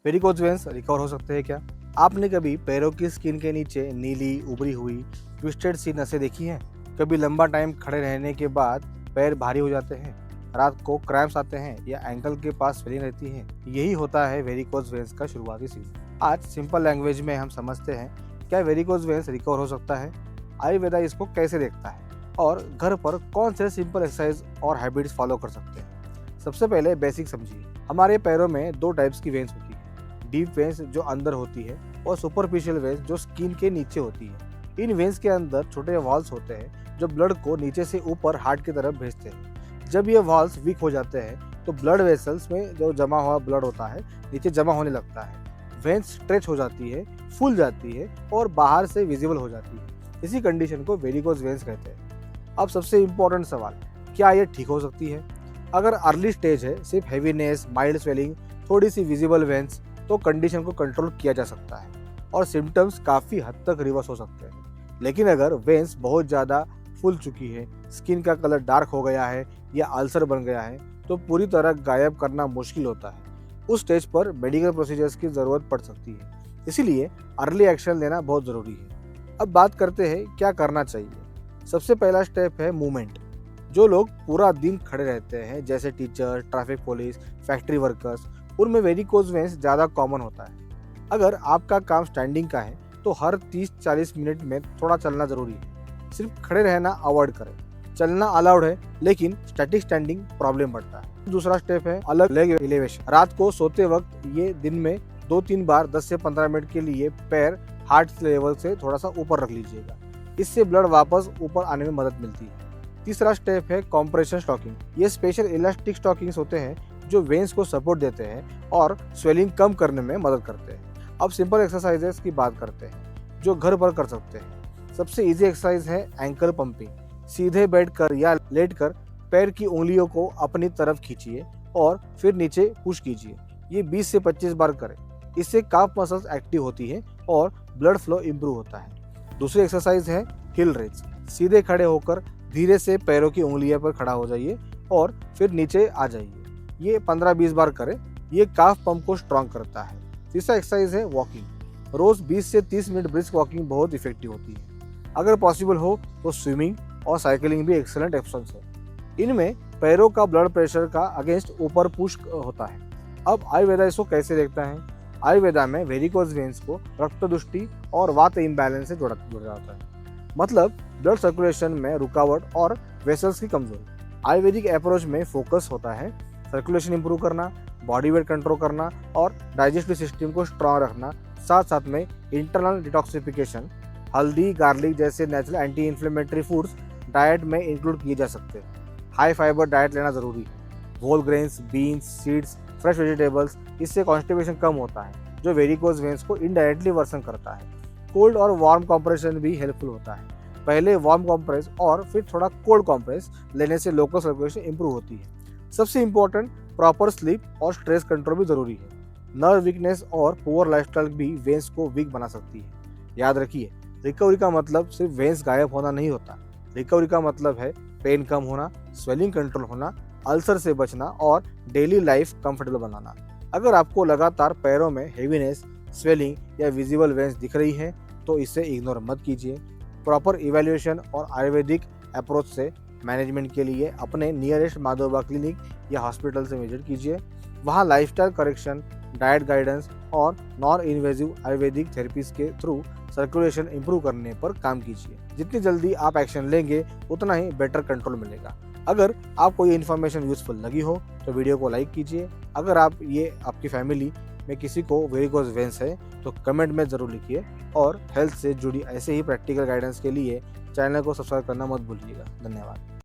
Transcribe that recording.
Varicose veins recover हो सकते हैं क्या? आपने कभी पैरों की स्किन के नीचे नीली, उभरी हुई, ट्विस्टेड सी नसें देखी हैं? कभी लंबा टाइम खड़े रहने के बाद पैर भारी हो जाते हैं, रात को क्रैम्प्स आते हैं या एंकल के पास स्वेलिंग रहती है? यही होता है वेरिकोज वेन्स का शुरुआती सीन। आज सिंपल लैंग्वेज में हम समझते हैं क्या वेरिकोज वेन्स रिकवर हो सकता है, आयुर्वेदा इसको कैसे देखता है और घर पर कौन से सिंपल एक्सरसाइज और हैबिट्स फॉलो कर सकते हैं। सबसे पहले बेसिक समझिए। हमारे पैरों में दो टाइप्स की वेन्स होती है, डीप वेन्स जो अंदर होती है और सुपरफिशियल वेन्स जो स्किन के नीचे होती है। इन वेन्स के अंदर छोटे वॉल्स होते हैं जो ब्लड को नीचे से ऊपर हार्ट की तरफ भेजते हैं। जब ये वॉल्स वीक हो जाते हैं तो ब्लड वेसल्स में जो जमा हुआ ब्लड होता है नीचे जमा होने लगता है। वेन्स स्ट्रेच हो जाती है, फूल जाती है और बाहर से विजिबल हो जाती है। इसी कंडीशन को वेरिकोज वेन्स कहते हैं। अब सबसे इम्पोर्टेंट सवाल, क्या ये ठीक हो सकती है? अगर अर्ली स्टेज है, सिर्फ हेवीनेस, माइल्ड स्वेलिंग, थोड़ी सी विजिबल वेन्स, तो कंडीशन को कंट्रोल किया जा सकता है और सिम्टम्स काफ़ी हद तक रिवर्स हो सकते हैं। लेकिन अगर वेन्स बहुत ज़्यादा फूल चुकी है, स्किन का कलर डार्क हो गया है या अल्सर बन गया है, तो पूरी तरह गायब करना मुश्किल होता है। उस स्टेज पर मेडिकल प्रोसीजर्स की ज़रूरत पड़ सकती है, इसीलिए अर्ली एक्शन लेना बहुत ज़रूरी है। अब बात करते हैं क्या करना चाहिए। सबसे पहला स्टेप है मूवमेंट। जो लोग पूरा दिन खड़े रहते हैं, जैसे teacher, traffic police, factory workers, उनमें वेरिकोज वेन्स ज़्यादा कॉमन होता है। अगर आपका काम स्टैंडिंग का है तो हर 30-40 मिनट में थोड़ा चलना ज़रूरी है। सिर्फ खड़े रहना अवॉइड करें। चलना अलाउड है लेकिन स्टैटिक स्टैंडिंग प्रॉब्लम बढ़ता है। दूसरा स्टेप है अलग लेग एलिवेशन। रात को सोते वक्त ये दिन में 2-3 बार 10 से 15 मिनट के लिए पैर हार्ट लेवल से थोड़ा सा ऊपर रख लीजिएगा। इससे ब्लड वापस ऊपर आने में मदद मिलती है। तीसरा स्टेप है कॉम्प्रेशन स्टॉकिंग। ये स्पेशल इलास्टिक स्टॉकिंग्स होते हैं जो वेन्स को सपोर्ट देते हैं और स्वेलिंग कम करने में मदद करते हैं। अब सिंपल एक्सरसाइजेस की बात करते हैं जो घर पर कर सकते हैं। सबसे इजी एक्सरसाइज है एंकल पंपिंग। सीधे बैठकर या लेटकर पैर की उंगलियों को अपनी तरफ खींचिए और फिर नीचे पुश कीजिए। ये 20 से 25 बार करें। इससे काफ मसल्स एक्टिव होती है और ब्लड फ्लो इंप्रूव होता है। दूसरी एक्सरसाइज है हिल रेज। सीधे खड़े होकर धीरे से पैरों की उंगलियों पर खड़ा हो जाइए और फिर नीचे आ जाइए। ये 15-20 बार करें। ये काफ पंप को स्ट्रॉन्ग करता है। तीसरा एक्सरसाइज है वॉकिंग। रोज 20 से 30 मिनट ब्रिस्क वॉकिंग बहुत इफेक्टिव होती है। अगर पॉसिबल हो तो स्विमिंग और साइकिलिंग भी एक्सेलेंट ऑप्शंस है। इनमें पैरों का ब्लड प्रेशर का अगेंस्ट ऊपर पुश होता है। अब आयुर्वेदा इसको कैसे देखता है? आयुर्वेदा में वेरिकोज वेन्स को रक्त दुष्टि और वात इम्बैलेंस से जोड़ा जाता है, मतलब ब्लड सर्कुलेशन में रुकावट और वेसल्स की कमजोरी। आयुर्वेदिक अप्रोच में फोकस होता है सर्कुलेशन इंप्रूव करना, बॉडी वेट कंट्रोल करना और डाइजेस्टिव सिस्टम को स्ट्रॉन्ग रखना। साथ साथ में इंटरनल डिटॉक्सिफिकेशन, हल्दी, गार्लिक जैसे natural anti inflammatory foods diet में इंक्लूड किए जा सकते हैं। हाई फाइबर डाइट लेना जरूरी है। Whole grains, beans, seeds, fresh vegetables, इससे कॉन्स्टिपेशन कम होता है जो वेरिकोज वेन्स को इनडायरेक्टली वर्सन करता है। कोल्ड और वार्म कॉम्प्रेशन भी हेल्पफुल होता है। पहले वार्म कॉम्प्रेस और फिर थोड़ा कोल्ड कॉम्प्रेस लेने से लोकल सर्कुलेशन इंप्रूव होती है। सबसे इम्पोर्टेंट प्रॉपर स्लीप और स्ट्रेस कंट्रोल भी जरूरी है। नर्व वीकनेस और पुअर लाइफस्टाइल भी वेन्स को वीक बना सकती है। याद रखिए, रिकवरी का मतलब सिर्फ वेन्स गायब होना नहीं होता। रिकवरी का मतलब है पेन कम होना, स्वेलिंग कंट्रोल होना, अल्सर से बचना और डेली लाइफ कंफर्टेबल बनाना। अगर आपको लगातार पैरों में हेवीनेस, स्वेलिंग या विजिबल वेन्स दिख रही है तो इसे इग्नोर मत कीजिए। प्रॉपर इवैल्यूएशन और आयुर्वेदिक अप्रोच से मैनेजमेंट के लिए अपने नियरेस्ट माधोबा क्लिनिक या हॉस्पिटल से विजिट कीजिए। वहाँ लाइफस्टाइल करेक्शन, डाइट गाइडेंस और नॉन इन्वेजिव आयुर्वेदिक थेरेपीज के थ्रू सर्कुलेशन इंप्रूव करने पर काम कीजिए। जितनी जल्दी आप एक्शन लेंगे उतना ही बेटर कंट्रोल मिलेगा। अगर आपको ये इन्फॉर्मेशन यूजफुल लगी हो तो वीडियो को लाइक कीजिए। अगर आपकी फैमिली में किसी को वेरिकोज वेन्स है तो कमेंट में ज़रूर लिखिए और हेल्थ से जुड़ी ऐसे ही प्रैक्टिकल गाइडेंस के लिए चैनल को सब्सक्राइब करना मत भूलिएगा। धन्यवाद।